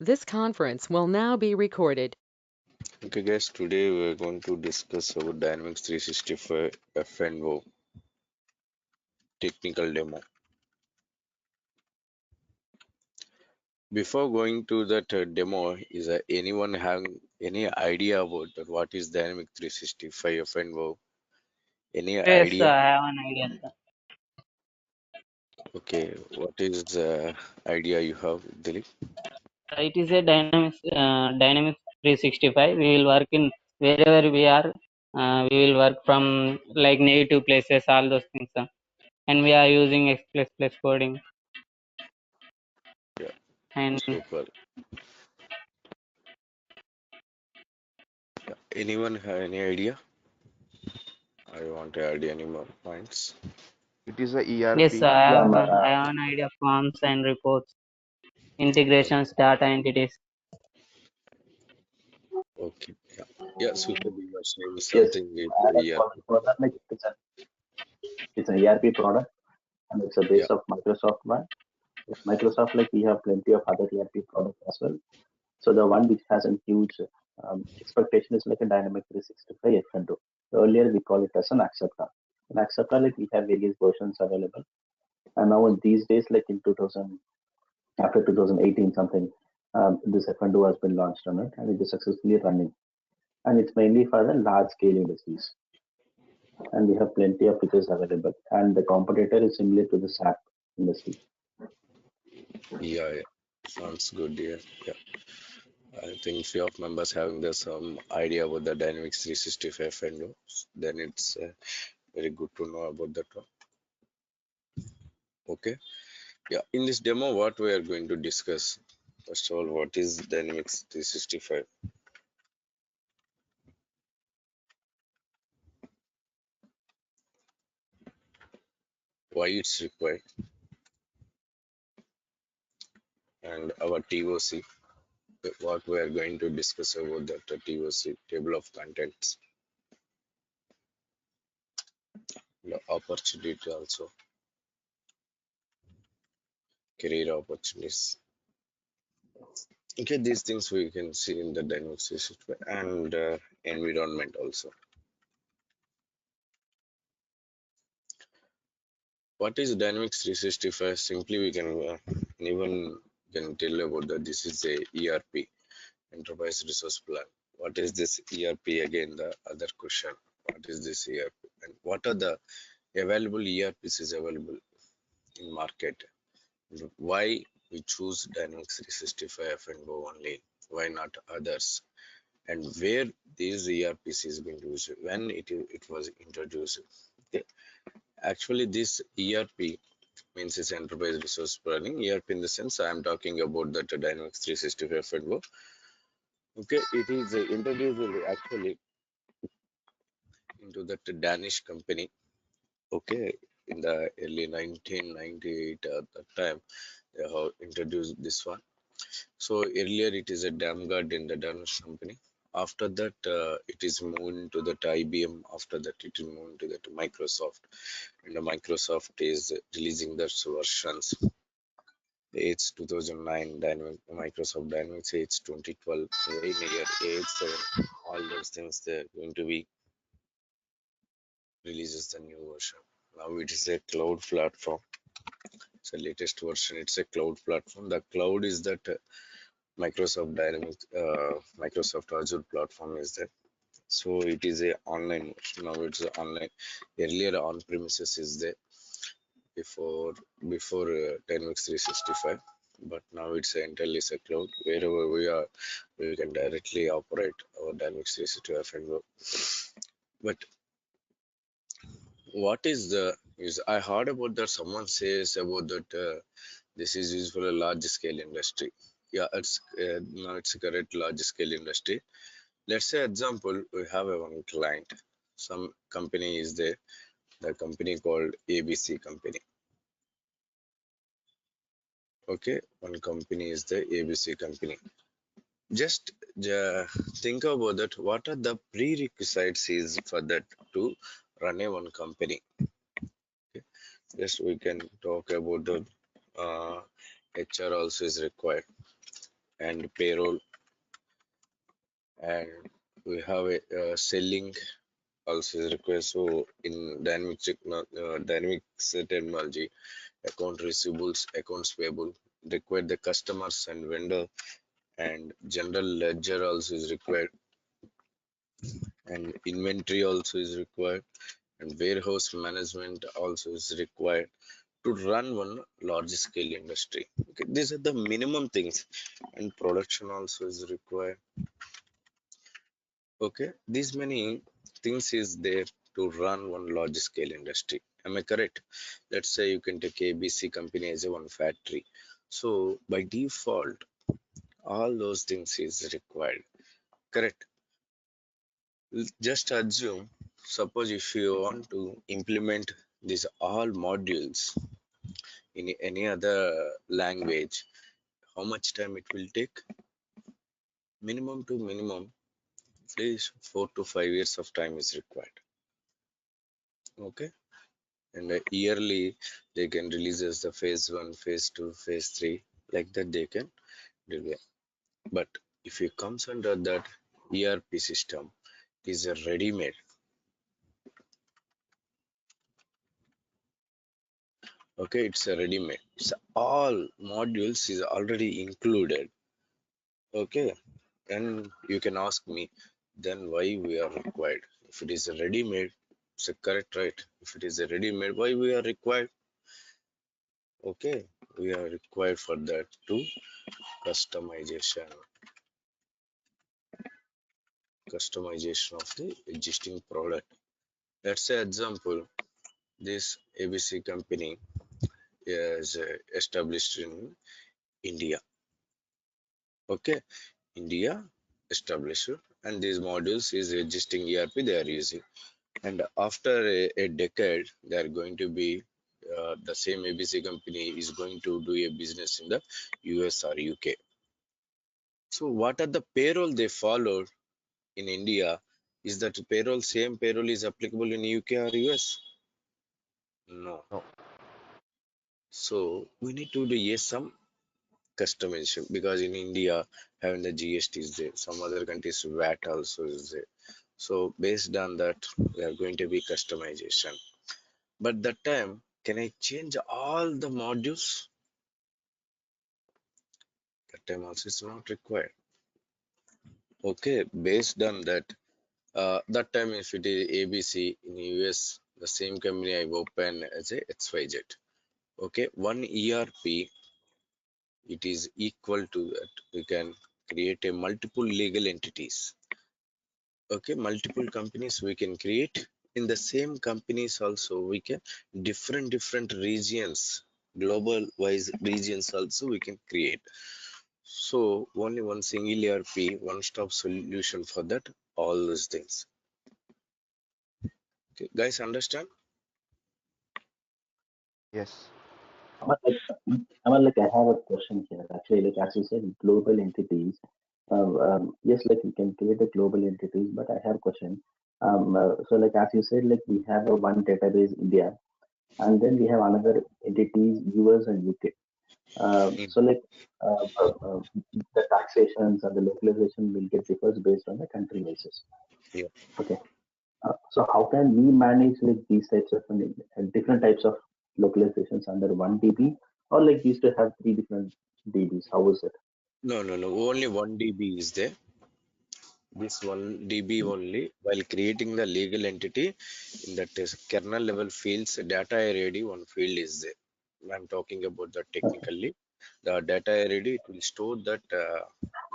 This conference will now be recorded. Okay, guys, today we're going to discuss about Dynamics 365 F&O technical demo. Before going to that demo, is anyone having any idea about that? What is Dynamics 365 F&O? Any Yes, idea? I have an idea, sir. Okay, what is the idea you have, Dilip? It is a Dynamics 365. We will work in wherever we are. We will work from like native places, all those things, sir. And we are using X++ coding. Yeah, And super. Yeah. Anyone have any idea? I want to add any more points. It is a yes, ERP. I have an idea: forms and reports, integrations, data entities. Okay, yeah, yeah. Super, you were saying Yes, something with add a ERP. comment for that. Like it's an ERP product and it's a Yeah, base of Microsoft one. With Microsoft, like we have plenty of other ERP products as well. So the one which has a huge expectation is like a Dynamic 365 F&O. Earlier we call it as an Acceptor. In Acceptor, like we have various versions available. And now in these days, like in 2000, after 2018 something, this F&O has been launched on it and it is successfully running. And it's mainly for the large scale industries. And we have plenty of features available. And the competitor is similar to the SAP industry. yeah, yeah. Sounds good. Yeah, yeah. I think few of members having the some idea about the Dynamics 365 windows, then it's very good to know about that one. Okay. Yeah. In this demo, what we are going to discuss, first of all, what is Dynamics 365? Why it's required, and our TOC. What we are going to discuss about that TOC, table of contents, the opportunity also, career opportunities. Okay, these things we can see in the Dynamics 365 and environment also. What is Dynamics 365? Simply, we can anyone can tell about that. This is a ERP, Enterprise Resource Plan. What is this ERP? Again, the other question. What is this ERP? And what are the available ERPs is available in market? Why we choose Dynamics 365 and go only? Why not others? And where these ERPs is being used? When it was introduced? Okay. Actually, this ERP means it's enterprise resource planning. ERP in the sense I am talking about that Dynamics 365 framework. Okay, it is introduced actually into that Danish company. Okay, in the early 1998 at that time they have introduced this one. So earlier it is a Damgard in the Danish company. After that, it is moved to that IBM. After that, it is moved to that Microsoft, and the Microsoft is releasing their versions. It's 2009 Microsoft Dynamics, it's 2012, very near AX7, all those things they're going to be releases the new version. Now it is a cloud platform. It's the latest version. It's a cloud platform. The cloud is that Microsoft Dynamics, Microsoft Azure platform is there. So it is a online version. Now it's a online. Earlier on premises is there before before Dynamics 365, but now it's entirely a cloud. Wherever we are, we can directly operate our Dynamics 365 and go. But what is the is I heard about that someone says about that this is used for a large scale industry. Yeah, it's no, it's a correct large scale industry. Let's say example we have a one client, some company is there, the company called ABC company. Okay, one company is the ABC company. Just think about that. What are the prerequisites is for that to run a one company? Okay. Just we can talk about the HR also is required, and payroll, and we have a selling also is required. So in dynamics terminology, account receivables, accounts payable require the customers and vendor, and general ledger also is required, and inventory also is required, and warehouse management also is required to run one large scale industry. Okay, these are the minimum things, and production also is required. Okay, these many things is there to run one large scale industry. Am I correct? Let's say you can take ABC company as a one factory. So by default, all those things is required. Correct. Just assume, suppose if you want to implement these all modules in any other language, how much time it will take? Minimum to minimum, at least 4 to 5 years of time is required. Okay, and yearly they can release as the phase one, phase two, phase three, like that they can do it. But if it comes under that ERP system, it is a ready-made. Okay, it's a ready-made. So all modules is already included. Okay, and you can ask me, then why we are required? If it is a ready-made, it's a correct, right? If it is a ready-made, why we are required? Okay, we are required for that too. Customization, customization of the existing product. Let's say example, this ABC company is established in India. Okay, India established, and these modules is existing ERP they are using. And after a decade, they are going to be the same ABC company is going to do a business in the US or UK. So what are the payroll they followed in India? Is that payroll same payroll is applicable in UK or US? No. No. So we need to do yes some customization, because in India having the GST is there, some other countries VAT also is there. So based on that, we are going to be customization. But that time, can I change all the modules? That time also is not required. Okay, based on that, that time if it is ABC in US, the same company I open as a XYZ. Okay, one ERP, it is equal to that. We can create a multiple legal entities. Okay, multiple companies we can create. In the same companies also we can different regions, global wise regions also we can create. So only one single ERP, one stop solution for that all those things. Okay, guys, understand? Yes. Aman, like, Aman, I have a question here. Actually, like as you said, global entities. Yes, like we can create the global entities, but I have a question. So, like as you said, like we have a one database India, and then we have another entities US and UK. Mm, So, like the taxations and the localization will get differs based on the country basis. yeah. Okay. So how can we manage like these types of different types of localizations under one DB, or like we used to have three different DBs? How is it? No, only one DB is there. This one DB only. While creating the legal entity, in that is kernel level fields, data array one field is there. I'm talking about that Okay. technically. The data array, it will store that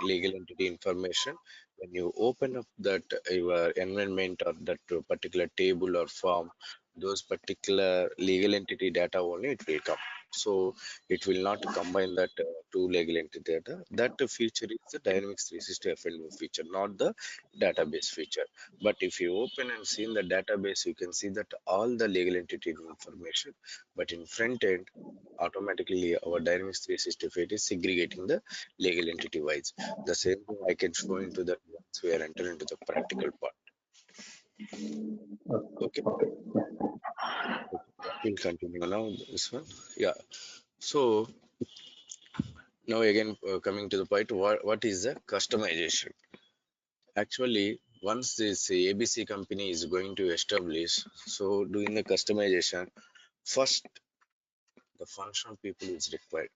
legal entity information. When you open up that your environment or that particular table or form, those particular legal entity data only it will come. So it will not combine that two legal entity data. That feature is the Dynamics 360 FNO feature, not the database feature. But if you open and see in the database, you can see that all the legal entity information. But in front end, automatically our Dynamics 365 is segregating the legal entity wise. The same thing I can show into that once we are enter into the practical part. Okay. Okay, Okay. Yeah. we'll continue now this one. Yeah. So Now again, coming to the point, what is the customization? Actually, once this ABC company is going to establish, so doing the customization, first the functional people is required.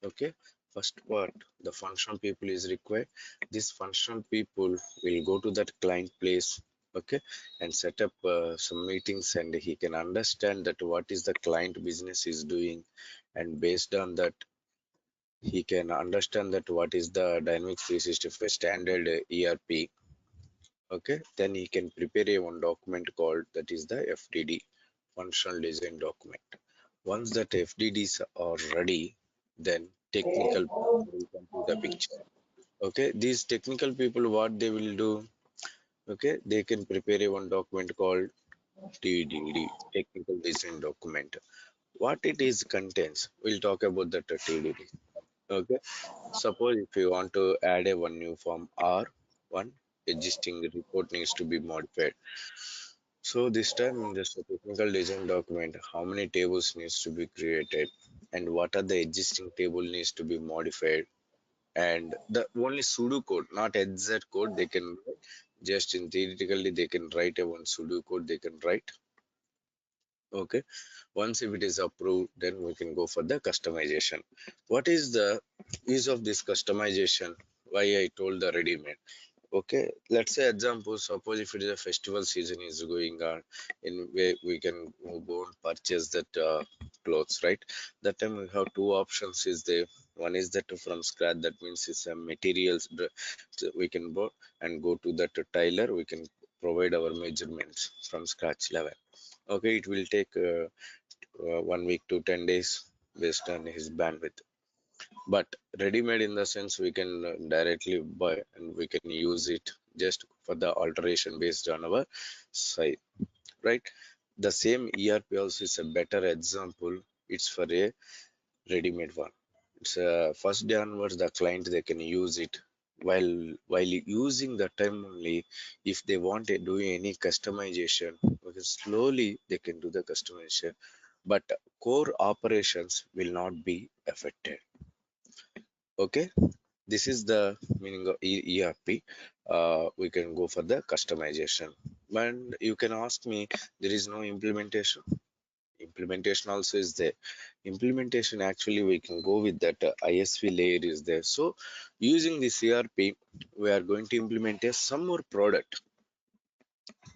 Okay, first part, the functional people is required. This functional people will go to that client place, okay, and set up some meetings, and he can understand that what is the client business is doing, and based on that he can understand that what is the Dynamics 365 standard ERP. Okay, then he can prepare a one document called that is the FDD, functional design document. Once that FDDs are ready, then technical people will come to the picture. Okay, these technical people, what they will do? Okay, they can prepare a one document called TDD, technical design document. What it is contains, we'll talk about that TDD. Okay, suppose if you want to add a one new form or one existing report needs to be modified. So this time in this technical design document, how many tables needs to be created and what are the existing table needs to be modified, and the only pseudo code, not exact code they can write, just in theoretically they can write a one pseudo code they can write. Okay, once if it is approved, then we can go for the customization. What is the use of this customization? Why I told the ready made? Okay, let's say example, suppose if it is a festival season is going on, in where we can go and purchase that clothes, right? That time we have two options is there. One is that from scratch, that means it's a materials so we can go and go to that tailor, we can provide our measurements from scratch level. Okay, it will take 1 week to 10 days based on his bandwidth, but ready made in the sense we can directly buy and we can use it just for the alteration based on our site, right? The same ERP also is a better example. It's for a ready made one. It's first day onwards the client they can use it, while using the time only, if they want to do any customization, because slowly they can do the customization, but core operations will not be affected. Okay, this is the meaning of ERP. We can go for the customization. And you can ask me, there is no implementation. Implementation also is there. Implementation actually we can go with that ISV layer is there. So using this ERP, we are going to implement a some more product.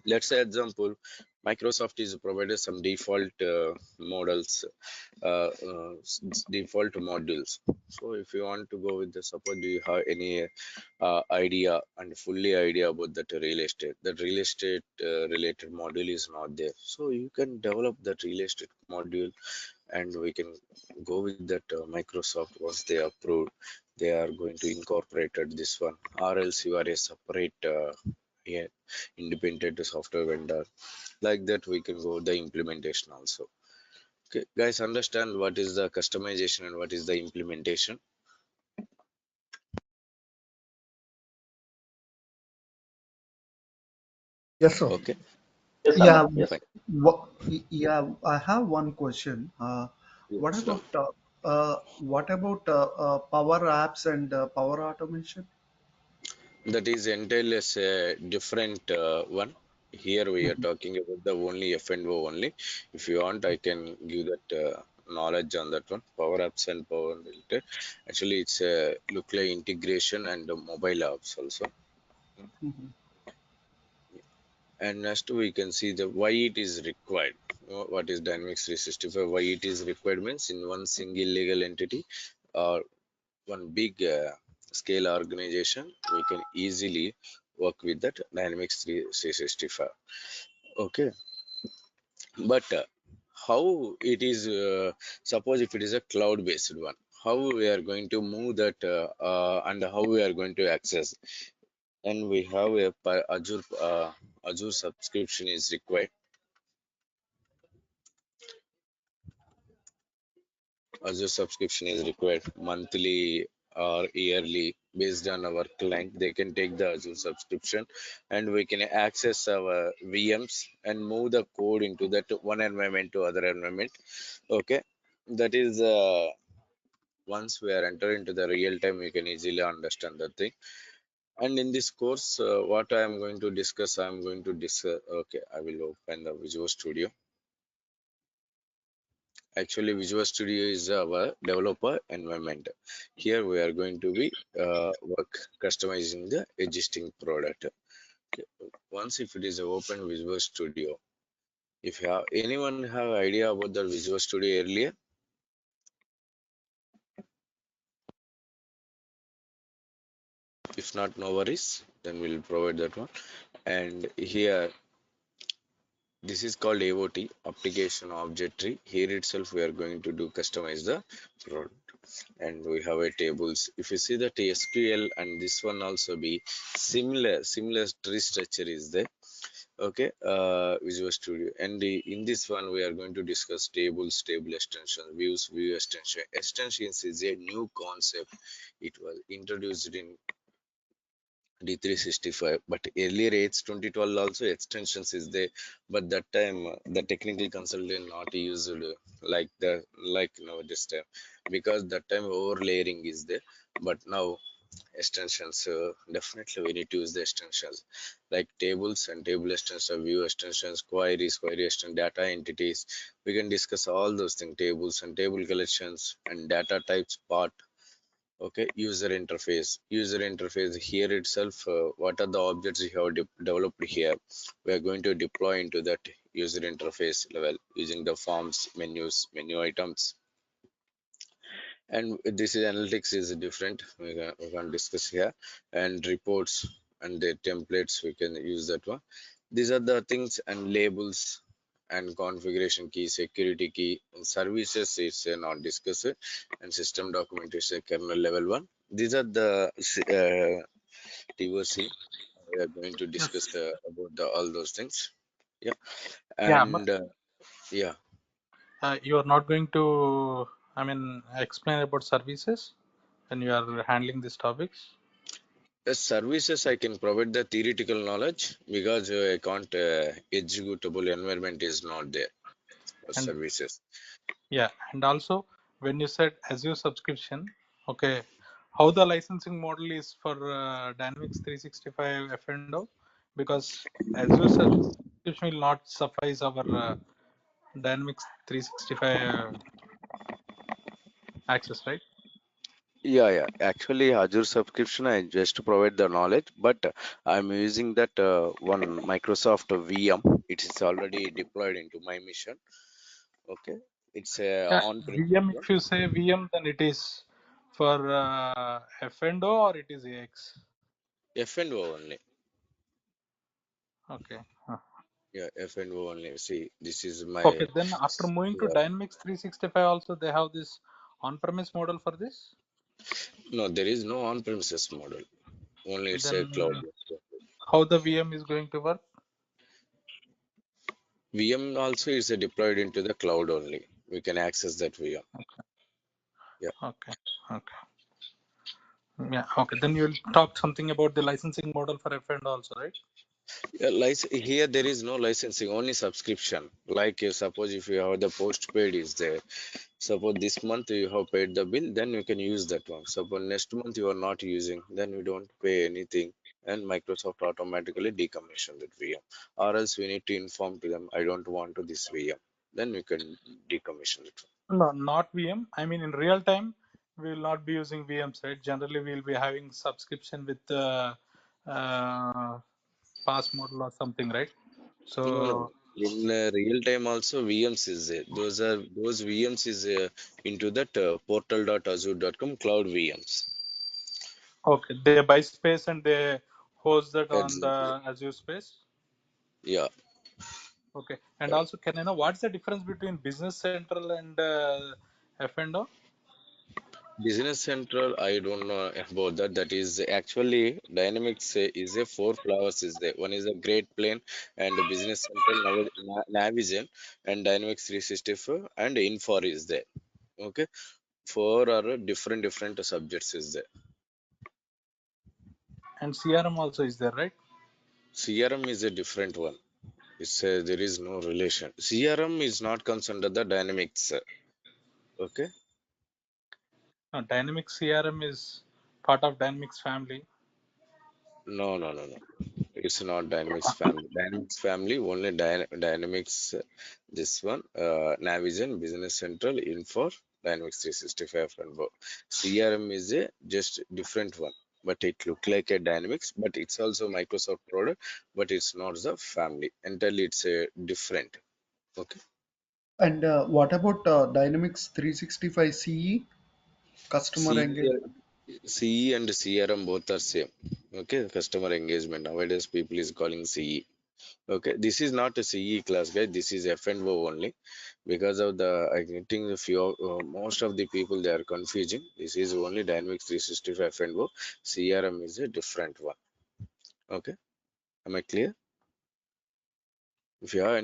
Let's say example, Microsoft is provided some default models, default modules. So if you want to go with the support, do you have any idea and fully idea about that real estate, that real estate related module is not there, so you can develop that real estate module, and we can go with that Microsoft. Once they approved, they are going to incorporate this one, or else you are a separate yeah, independent software vendor. Like that we can go the implementation also. Okay, guys, understand what is the customization and what is the implementation? Yes, sir. Okay, Yes, Anand. Yeah, Yes. fine. yeah. I have one question. What Yes, about Power Apps and Power Automation? that is entirely as a different one. Here we are Mhm, talking about the only F&O only. If you want, I can give that knowledge on that one. Power apps and power related. Actually, it's a look like integration and mobile apps also. mhm. And next we can see the why it is required. What is Dynamics 365? Why it is required means in one single legal entity or one big scale organization, we can easily work with that Dynamics 365. Okay, but how it is? Suppose if it is a cloud based one, how we are going to move that and how we are going to access? And we have a Azure subscription is required. Azure subscription is required monthly or yearly based on our client. They can take the Azure subscription and we can access our VMs and move the code into that one environment to other environment. Okay, that is Once we are enter into the real time, we can easily understand the thing. And in this course, what I am going to discuss, I am going to discuss. Okay, I will open the Visual Studio. Actually, Visual Studio is our developer environment. Here we are going to be work customizing the existing product. Okay. Once if it is open Visual Studio, if you have anyone have idea about the Visual Studio earlier, if not, no worries. Then we'll provide that one. And here, this is called AOT, Application Object Tree. Here itself, we are going to do customize the product. And we have a tables. If you see that SQL and this one also be similar tree structure is there. Okay, Visual Studio, and in this one we are going to discuss tables, table extension, views, view extension. Extensions is a new concept. It was introduced in D365, but earlier it's 2012 also extensions is there, but that time the technical consultant not used like now this time, because that time overlaying is there, but now extensions, definitely we need to use the extensions like tables and table extensions, view extensions, queries, query extension, data entities. We can discuss all those things, tables and table collections and data types part. Okay, user interface here itself, what are the objects you have developed here, we are going to deploy into that user interface level using the forms, menus, menu items. And this is analytics is different, we can discuss here. And reports and the templates, we can use that one. These are the things. And labels and configuration key, security key, and services is not discussed. And system documentation, kernel level one. These are the TOC. We are going to discuss Yes. about all those things. Yeah. Yeah, but And yeah. you are not going to, I mean, explain about services when you are handling these topics. As services, I can provide the theoretical knowledge, because I can't executable environment is not there for And services. yeah, and also when you said Azure subscription, okay, how the licensing model is for Dynamics 365 F&O, because Azure subscription will not suffice our Dynamics 365 access, right? Yeah, yeah. Actually, Azure subscription, I just provide the knowledge, but I'm using that one Microsoft VM. It is already deployed into my mission. Okay, it's a Yeah, on-premise VM, one. if you say VM, then it is for F&O or it is AX? F&O only. Okay. Huh. Yeah, F&O only. See, this is my Okay, then after moving to yeah. Dynamics 365 also they have this on-premise model for this. No, there is no on-premises model. Only it's a cloud. Then how the VM is going to work? VM also is deployed into the cloud only. We can access that VM. Yeah. Okay. Okay. Yeah. Okay. Then you'll talk something about the licensing model for F&O also, right? Yeah, here there is no licensing, only subscription. Like suppose if you have the postpaid is there. Suppose this month you have paid the bill, then you can use that one. Suppose next month you are not using, then you don't pay anything, and Microsoft automatically decommission that VM. Or else we need to inform to them, I don't want to this VM. Then we can decommission it. No, not VM. I mean, in real time, we will not be using VMs, right? Generally, we will be having subscription with uh, pass model or something, right? No, no. So, In real time also VMs is there. Those VMs is into that portal.azure.com cloud VMs. okay, they buy space and they host that on Exactly. the Azure space. Yeah. Okay, and Correct. also, can I know what's the difference between Business Central and F&O? Business Central, I don't know about that. That is actually Dynamics is a four flavors is there. One is a Great Plain and the Business Central, Navision, and Dynamics 365 and Infor is there. Okay, four are different subjects is there. And CRM also is there, right? CRM is a different one. It's there is no relation. CRM is not comes under the Dynamics. Okay, Dynamics CRM is part of Dynamics family. No, no, no, no. It's not Dynamics family. Dynamics family only Dynamics. This one, Navision, Business Central, Info, Dynamics 365, and Work. CRM is a just different one, but it look like a Dynamics, but it's also Microsoft product, but it's not the family. Entirely, it's a different. Okay. And what about Dynamics 365 CE, customer CE, engagement? CE and CRM both are same. Okay, customer engagement. Nowadays, people is calling CE. Okay, this is not a CE class, guys. This is F&O only. Because of the, I think the few, most of the people they are confusing. This is only Dynamics 365 F&O. CRM is a different one. Okay, am I clear? If you have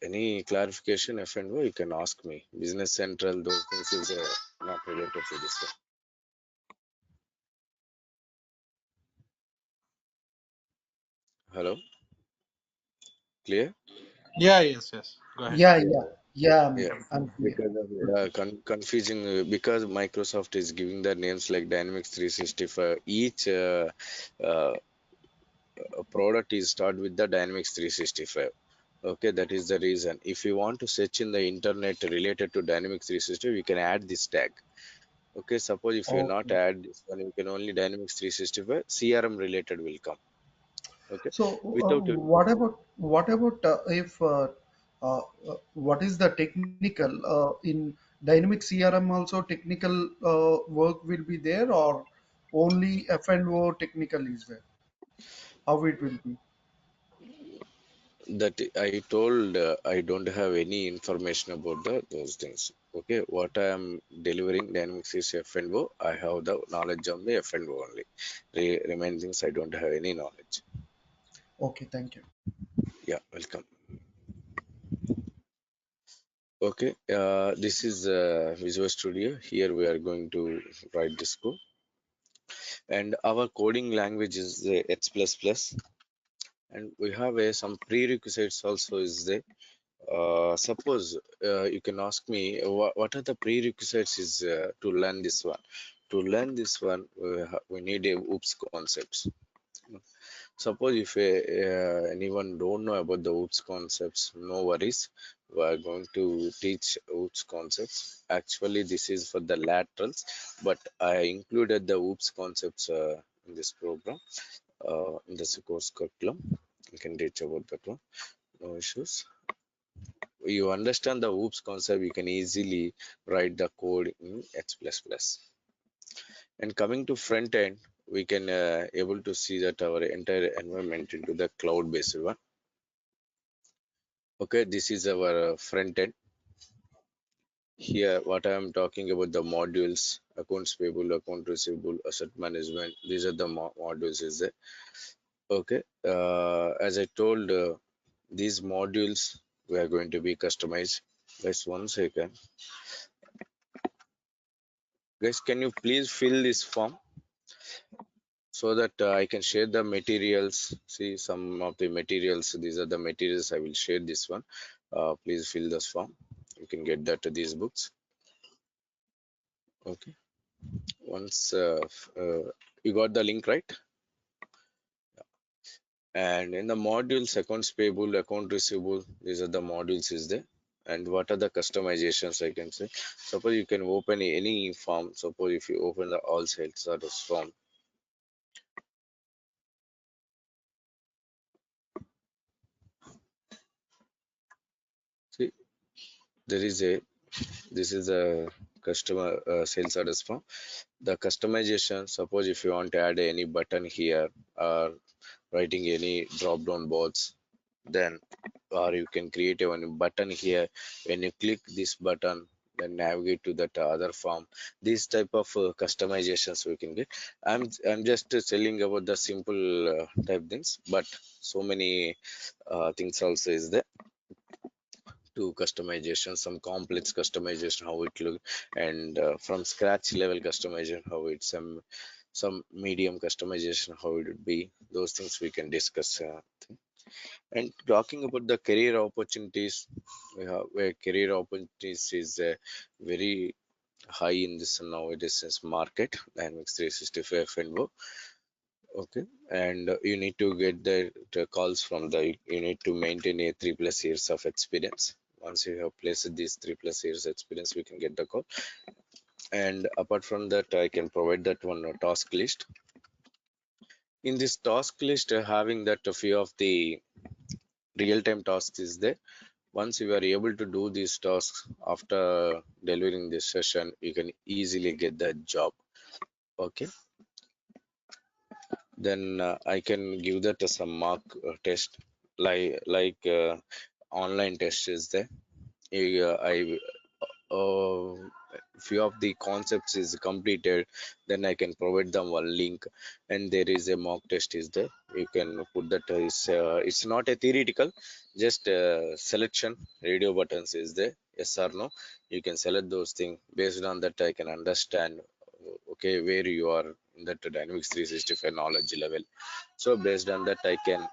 any clarification F&O, you can ask me. Business Central, those things is not related to this one. Hello, clear? Yeah, yes, yes. Go ahead. Yeah, Yeah. yeah, yeah. Yeah, I'm clear. because of confusing because Microsoft is giving the names like Dynamics 365. Each uh, product is start with the Dynamics 365. Okay, that is the reason. If you want to search in the internet related to Dynamics 365, you can add this tag. Okay, suppose if you not Okay. add this one, you can only Dynamics 365 CRM related will come. Okay, So, without what about if what is the technical in Dynamic CRM also technical work will be there, or only F&O technical is there? How it will be? that I told I don't have any information about those things. Okay, what I am delivering Dynamics is F&O. I have the knowledge on the F&O only. Remaining things I don't have any knowledge. Okay, thank you. Yeah, welcome. Okay, this is Visual Studio. Here we are going to write this code, and our coding language is X++, and we have some prerequisites also is there. Suppose you can ask me what are the prerequisites is to learn this one. To learn this one, we need a OOPS concepts. Suppose if anyone don't know about the OOPS concepts, no worries. We are going to teach OOPS concepts. Actually, this is for the laterals, but I included the OOPS concepts in this program, in this course curriculum. You can teach about that one. No issues. You understand the OOPS concept, you can easily write the code in X++. And coming to front end, we can able to see that our entire environment into the cloud based one. Okay, this is our front end. Here, what I am talking about the modules, accounts payable, account receivable, asset management. These are the modules is there. Okay, as I told, these modules we are going to be customized. Just one second. Guys, can you please fill this form so that I can share the materials? See some of the materials. These are the materials I will share this one. Please fill this form. You can get that to these books. Okay. Once you got the link right, and in the modules, accounts payable, account receivable. These are the modules is there. And what are the customizations I can say? Suppose you can open any form. Suppose if you open the all sales status form. See, there is a this is a customer sales orders form. The customization, suppose if you want to add any button here or writing any drop down box, then or you can create a one button here. When you click this button, then navigate to that other form. This type of customizations we can get. I'm just telling about the simple type things, but so many things also is there to customization, some complex customization how it look, and from scratch level customization how it's some medium customization how it would be. Those things we can discuss. And talking about the career opportunities, where career opportunities is very high in this nowadays market, Dynamics 365 F&O. Okay, and you need to get the calls from you need to maintain a 3+ years of experience. Once you have placed these 3+ years experience, we can get the call. And apart from that, I can provide that one task list. In this task list, having that a few of the real-time tasks is there. Once you are able to do these tasks after delivering this session, you can easily get that job. Okay, then I can give that some mock test, like online test is there. I few of the concepts is completed, then I can provide them one link, and there is a mock test is there. You can put that it's not a theoretical, just selection radio buttons is there, yes or no. You can select those things. Based on that, I can understand okay where you are in that Dynamics 365 knowledge level. So based on that, I can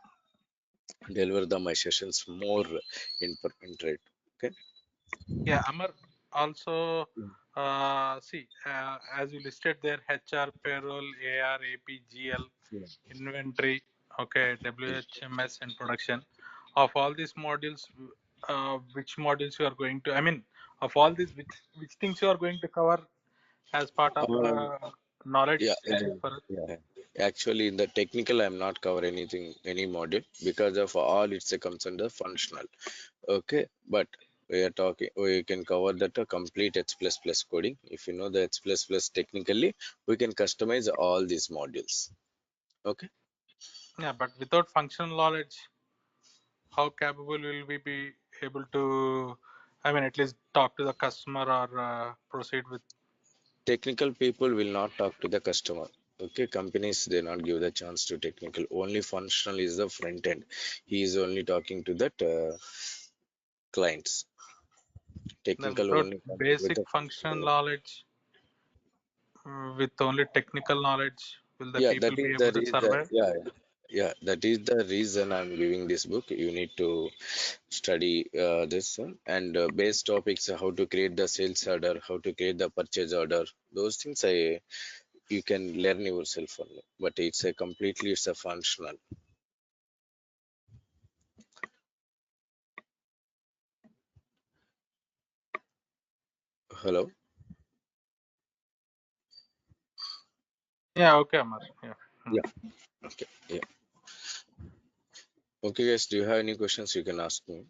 deliver my sessions more in okay. Yeah, Amar, also see, as you listed there, HR, payroll, AR, AP, GL, Yeah. inventory, okay, WHMS, and production. Of all these modules, which modules you are going to, I mean, of all these, which things you are going to cover as part of knowledge Yeah, sharing for us? yeah. Actually, in the technical, I'm not cover anything, any module because of all it's a comes under functional. Okay, but we are talking, we can cover that a complete H++ coding. If you know the H++ technically, we can customize all these modules. Okay, Yeah, but without functional knowledge, how capable will we be able to, I mean, at least talk to the customer or proceed with? technical people will not talk to the customer. Okay, companies they not give the chance to technical. Only functional is the front end. He is only talking to that clients. Then Technical without only talking with basic the functional functional. knowledge, with only technical knowledge, will the Yeah, people that be is the able to reason. survive? Yeah, yeah, yeah, that is the reason I'm giving this book. You need to study this one and base topics: how to create the sales order, how to create the purchase order. Those things I you can learn yourself only. But it's a functional. Hello. Yeah, okay, Amar. Yeah. Yeah. Okay. Yeah. Okay, guys. Do you have any questions? You can ask me.